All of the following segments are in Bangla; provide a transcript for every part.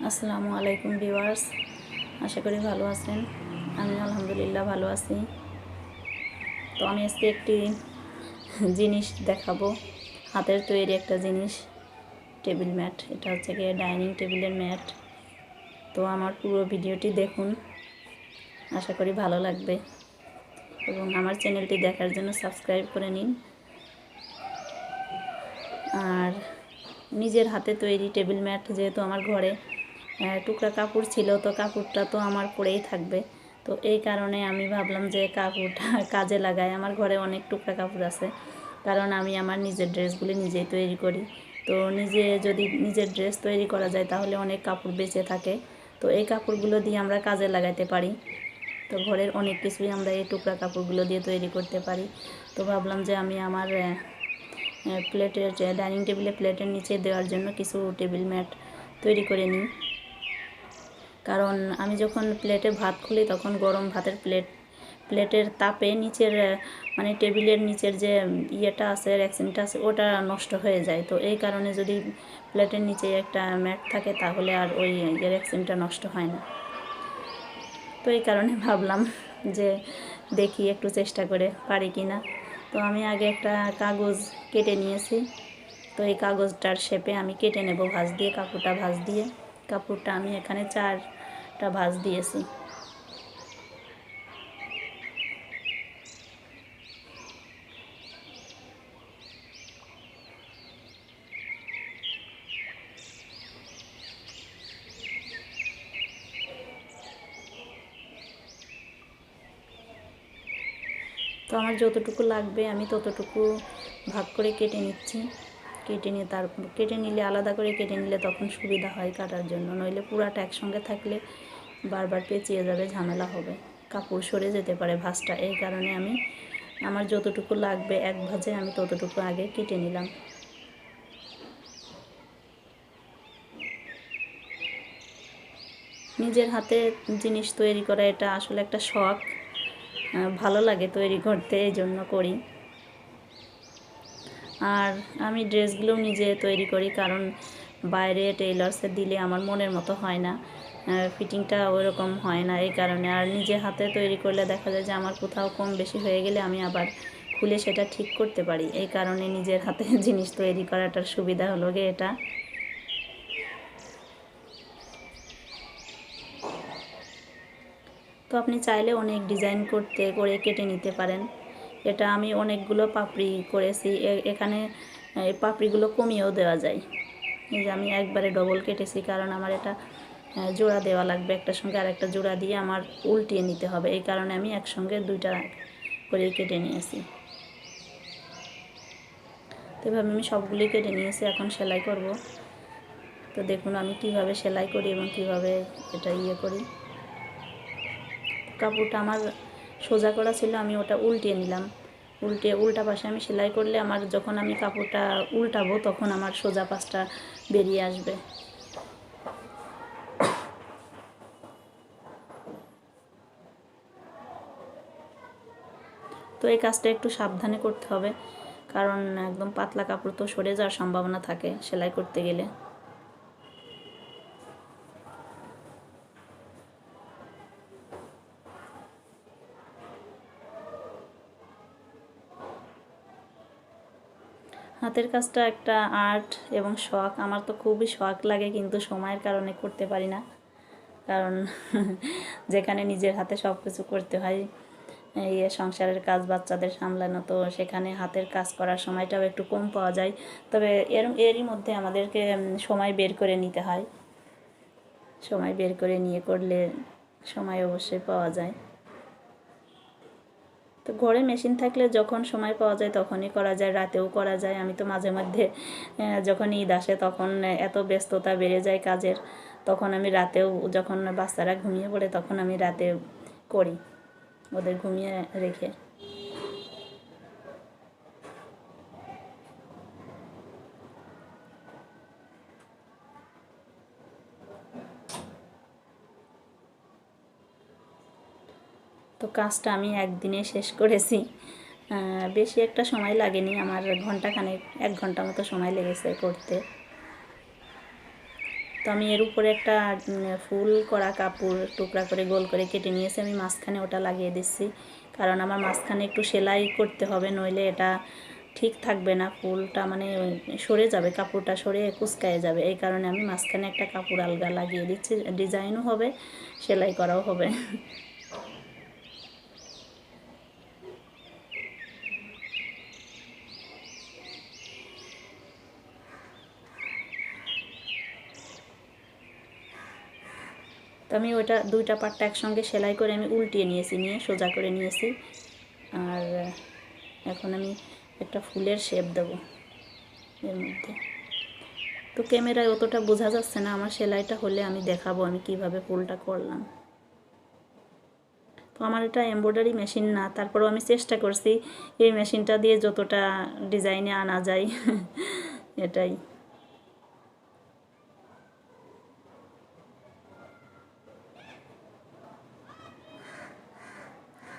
আসসালামু আলাইকুম ভিউয়ার্স, আশা করি ভালো আছেন। আমি আলহামদুলিল্লাহ ভালো আছি। তো আমি আজকে একটি জিনিস দেখাবো, হাতের তৈরি একটা জিনিস, টেবিল ম্যাট। এটা হচ্ছে গিয়ে ডাইনিং টেবিলের ম্যাট। তো আমার পুরো ভিডিওটি দেখুন, আশা করি ভালো লাগবে এবং আমার চ্যানেলটি দেখার জন্য সাবস্ক্রাইব করে নিন। আর নিজের হাতে তৈরি টেবিল ম্যাট, যেহেতু আমার ঘরে টুকরা কাপড় ছিল, তো কাপড়টা তো আমার পরেই থাকবে। তো এই কারণে আমি ভাবলাম যে কাপড়টা কাজে লাগাই। আমার ঘরে অনেক টুকরা কাপড় আছে, কারণ আমি আমার নিজের ড্রেসগুলি নিজেই তৈরি করি। তো যদি নিজের ড্রেস তৈরি করা যায় তাহলে অনেক কাপড় বেঁচে থাকে। তো এই কাপড়গুলো দিয়ে আমরা কাজে লাগাতে পারি। তো ঘরের অনেক কিছুই আমরা এই টুকরা কাপড়গুলো দিয়ে তৈরি করতে পারি। তো ভাবলাম যে আমি আমার প্লেটের ডাইনিং টেবিলে প্লেটের নিচে দেওয়ার জন্য কিছু টেবিল ম্যাট তৈরি করে নিই। কারণ আমি যখন প্লেটে ভাত খুলি তখন গরম ভাতের প্লেটের তাপে নিচের মানে টেবিলের নিচের যে ইয়েটা আছে, রেক্সিনটা আছে, ওটা নষ্ট হয়ে যায়। তো এই কারণে যদি প্লেটের নিচে একটা ম্যাট থাকে তাহলে আর ওই রেক্সিনটা নষ্ট হয় না। তো এই কারণে ভাবলাম যে দেখি একটু চেষ্টা করে পারি কি না। তো আমি আগে একটা কাগজ কেটে নিয়েছি। তো এই কাগজটার শেপে আমি কেটে নেব ভাঁজ দিয়ে, কাপড়টা আমি এখানে 4টা ভাঁজ দিয়েছি। তো আমার যতটুকু লাগবে আমি ততটুকু ভাগ করে কেটে নিচ্ছি। কেটে নিলে আলাদা করে কেটে নিলে তখন সুবিধা হয় কাটার জন্য, নইলে পুরাটা একসঙ্গে থাকলে বারবার পেঁচিয়ে যাবে, ঝামেলা হবে, কাপড় সরে যেতে পারে ভাঁজটা। এই কারণে আমি আমার যতটুকু লাগবে এক ভাঁজে আমি ততটুকু আগে কেটে নিলাম। নিজের হাতে জিনিস তৈরি করা এটা আসলে একটা শখ, ভালো লাগে তৈরি করতে, এই জন্য করি। আর আমি ড্রেসগুলোও নিজে তৈরি করি, কারণ বাইরে টেইলার্সে দিলে আমার মনের মতো হয় না, ফিটিংটা ওইরকম হয় না। এই কারণে আর নিজে হাতে তৈরি করলে দেখা যায় যে আমার কোথাও কম বেশি হয়ে গেলে আমি আবার খুলে সেটা ঠিক করতে পারি। এই কারণে নিজের হাতে জিনিস তৈরি করাটার সুবিধা হলো গিয়ে এটা। তো আপনি চাইলে অনেক ডিজাইন করে কেটে নিতে পারেন। এটা আমি অনেকগুলো পাপড়ি করেছি, এখানে এই পাপড়িগুলো কমিয়েও দেওয়া যায়। এই যে আমি একবারে ডবল কেটেছি, কারণ আমার এটা জোড়া দেওয়া লাগবে, একটার সঙ্গে আরেকটা জোড়া দিয়ে আমার উল্টিয়ে নিতে হবে। এই কারণে আমি একসঙ্গে 2টা করে কেটে নিয়েছি। তো এভাবে আমি সবগুলি কেটে নিয়েছি, এখন সেলাই করব। তো দেখুন আমি কিভাবে সেলাই করি এবং কিভাবে এটা করি। কাপড়টা আমার সোজা করা ছিল, আমি ওটা উল্টিয়ে নিলাম। উল্টা পাশে আমি সেলাই করলে আমার যখন আমি কাপড়টা উল্টাবো তখন আমার সোজা পাশটা বেরিয়ে আসবে। তো এই কাজটা একটু সাবধানে করতে হবে, কারণ একদম পাতলা কাপড় তো সরে যাওয়ার সম্ভাবনা থাকে সেলাই করতে গেলে। হাতের কাজটা একটা আর্ট এবং শখ, আমার তো খুবই শখ লাগে, কিন্তু সময়ের কারণে করতে পারি না। কারণ যেখানে নিজের হাতে সব কিছু করতে হয়, এই সংসারের কাজ, বাচ্চাদের সামলানো, তো সেখানে হাতের কাজ করার সময়টাও একটু কম পাওয়া যায়। তবে এরই মধ্যে আমাদেরকে সময় বের করে নিতে হয়। সময় বের করে নিয়ে করলে সময় অবশ্যই পাওয়া যায়। তো ঘরে মেশিন থাকলে যখন সময় পাওয়া যায় তখনই করা যায়, রাতেও করা যায়। আমি তো মাঝে মধ্যে যখন ঈদ আসে তখন এত ব্যস্ততা বেড়ে যায় কাজের, তখন আমি রাতেও, যখন বাচ্চারা ঘুমিয়ে পড়ে তখন আমি রাতে করি, ওদের ঘুমিয়ে রেখে। তো কাজটা আমি একদিনে শেষ করেছি, বেশি একটা সময় লাগেনি আমার, ঘন্টাখানেক 1 ঘন্টা মতো সময় লেগেছে করতে। তো আমি এর উপরে একটা ফুল করা কাপড় টুকরা করে গোল করে কেটে নিয়েছি, আমি মাঝখানে ওটা লাগিয়ে দিচ্ছি, কারণ আমার মাঝখানে একটু সেলাই করতে হবে, নইলে এটা ঠিক থাকবে না, ফুলটা মানে সরে যাবে, কাপড়টা সরে কুচকায়ে যাবে। এই কারণে আমি মাঝখানে একটা কাপড় আলগা লাগিয়ে দিচ্ছি, ডিজাইনও হবে, সেলাই করাও হবে। তো আমি ওইটা দুইটা পাটটা একসঙ্গে সেলাই করে আমি উল্টিয়ে নিয়েছি, নিয়ে সোজা করে নিয়েছি। আর এখন আমি একটা ফুলের শেপ দেবো এর মধ্যে। তো ক্যামেরায় অতটা বোঝা যাচ্ছে না, আমার সেলাইটা হলে আমি দেখাবো আমি কিভাবে ফুলটা করলাম। তো আমার এটা এমব্রয়ডারি মেশিন না, তারপরেও আমি চেষ্টা করছি এই মেশিনটা দিয়ে যতটা ডিজাইনে আনা যায় এটাই।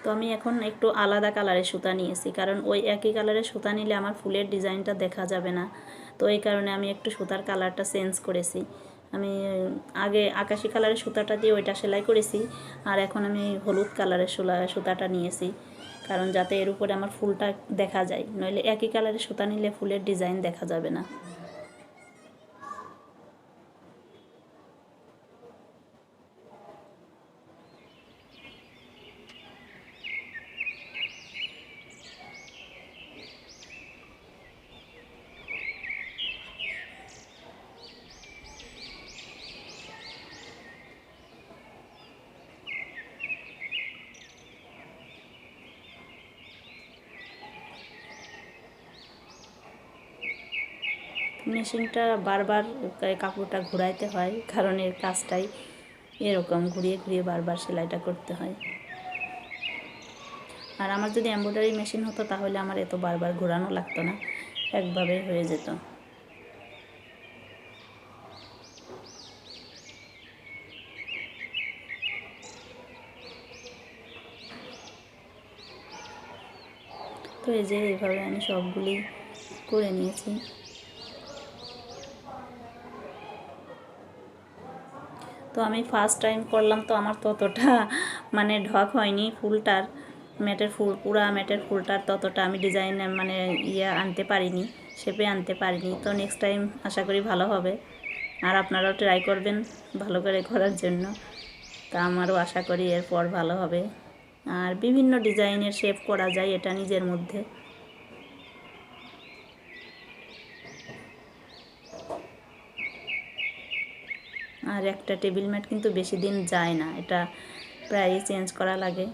তো আমি এখন একটু আলাদা কালারের সুতা নিয়েছি, কারণ ওই একই কালারের সুতা নিলে আমার ফুলের ডিজাইনটা দেখা যাবে না। তো এই কারণে আমি একটু সুতার কালারটা চেঞ্জ করেছি। আমি আগে আকাশি কালারের সুতাটা দিয়ে ওইটা সেলাই করেছি, আর এখন আমি হলুদ কালারের সুতাটা নিয়েছি, কারণ যাতে এর উপরে আমার ফুলটা দেখা যায়, নইলে একই কালারের সুতা নিলে ফুলের ডিজাইন দেখা যাবে না। মেশিনটা বারবার কাপড়টা ঘোরাইতে হয়, কারণ এর কাজটাই এরকম, ঘুরিয়ে ঘুরিয়ে বারবার সেলাইটা করতে হয়। আর আমার যদি এমব্রয়ডারি মেশিন হতো তাহলে আমার এত বারবার ঘোরানো লাগতো না, একভাবে হয়ে যেত। তো এই যে এইভাবে আমি সবগুলি করে নিয়েছি। তো আমি ফার্স্ট টাইম করলাম, তো আমার ততটা মানে ঢক হয়নি ফুলটার, ম্যাটের ফুল, পুরা ম্যাটের ফুলটার ততটা আমি ডিজাইন মানে আনতে পারিনি, শেপে আনতে পারিনি। তো নেক্সট টাইম আশা করি ভালো হবে, আর আপনারাও ট্রাই করবেন ভালো করে করার জন্য। তা আমারও আশা করি এরপর ভালো হবে। আর বিভিন্ন ডিজাইনের শেপ করা যায় এটা নিজের মধ্যে। আর একটা টেবিল ম্যাট কিন্তু বেশি দিন যায় না, এটা প্রায়ই চেঞ্জ করা লাগে।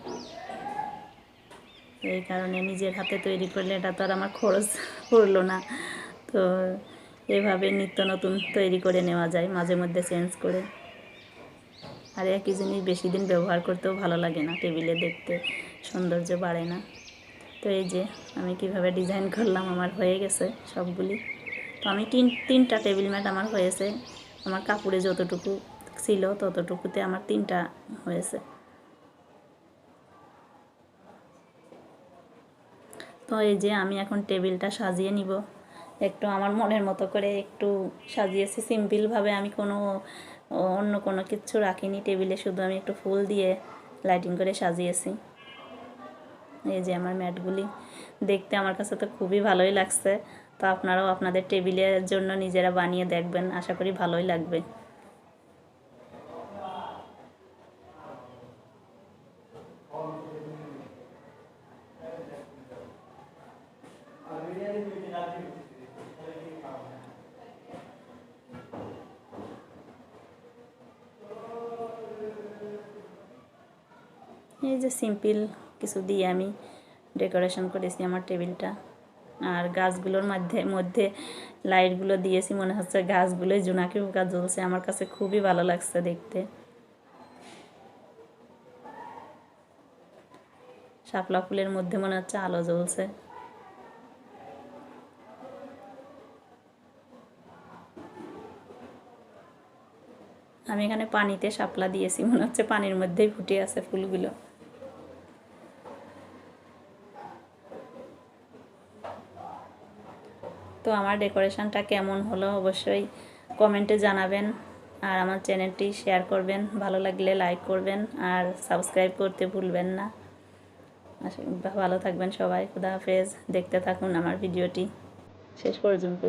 এই কারণে নিজের হাতে তৈরি করলে এটা তো আর আমার খরচ পড়লো না। তো এভাবে নিত্য নতুন তৈরি করে নেওয়া যায়, মাঝে মধ্যে চেঞ্জ করে। আর একই জিনিস বেশি দিন ব্যবহার করতেও ভালো লাগে না, টেবিলে দেখতে সৌন্দর্য বাড়ে না। তো এই যে আমি কিভাবে ডিজাইন করলাম, আমার হয়ে গেছে সবগুলি। তো আমি তিনটা টেবিল ম্যাট আমার হয়েছে, আমার কাপড়ে যতটুকু ছিল ততটুকুতে আমার 3টা হয়েছে। তো এই যে আমি এখন টেবিলটা সাজিয়ে নিব, একটু আমার মনের মতো করে একটু সাজিয়েছি সিম্পলভাবে, আমি অন্য কোনো কিচ্ছু রাখিনি টেবিলে, শুধু আমি একটু ফুল দিয়ে লাইটিং করে সাজিয়েছি। এই যে আমার ম্যাটগুলি দেখতে আমার কাছে তো খুবই ভালোই লাগছে। তো আপনারাও আপনাদের টেবিলের জন্য নিজেরা বানিয়ে দেখবেন, আশা করি ভালোই লাগবে। এই যে সিম্পল কিছু দিয়ে আমি ডেকোরেশন করেছি আমার টেবিলটা। আর গাছগুলোর মধ্যে মধ্যে লাইটগুলো দিয়েছি, মনে হচ্ছে গাছগুলোয় জোনাকি পোকা জ্বলছে, আমার কাছে খুবই ভালো লাগছে দেখতে। শাপলা ফুলের মধ্যে মনে হচ্ছে আলো জ্বলছে। আমি এখানে পানিতে শাপলা দিয়েছি, মনে হচ্ছে পানির মধ্যেই ফুটে আছে ফুলগুলো। তো আমার ডেকোরেশনটা কেমন হলো অবশ্যই কমেন্টে জানাবেন। আর আমার চ্যানেলটি শেয়ার করবেন, ভালো লাগলে লাইক করবেন আর সাবস্ক্রাইব করতে ভুলবেন না। ভালো থাকবেন সবাই। খুদা হাফেজ। দেখতে থাকুন আমার ভিডিওটি শেষ পর্যন্ত।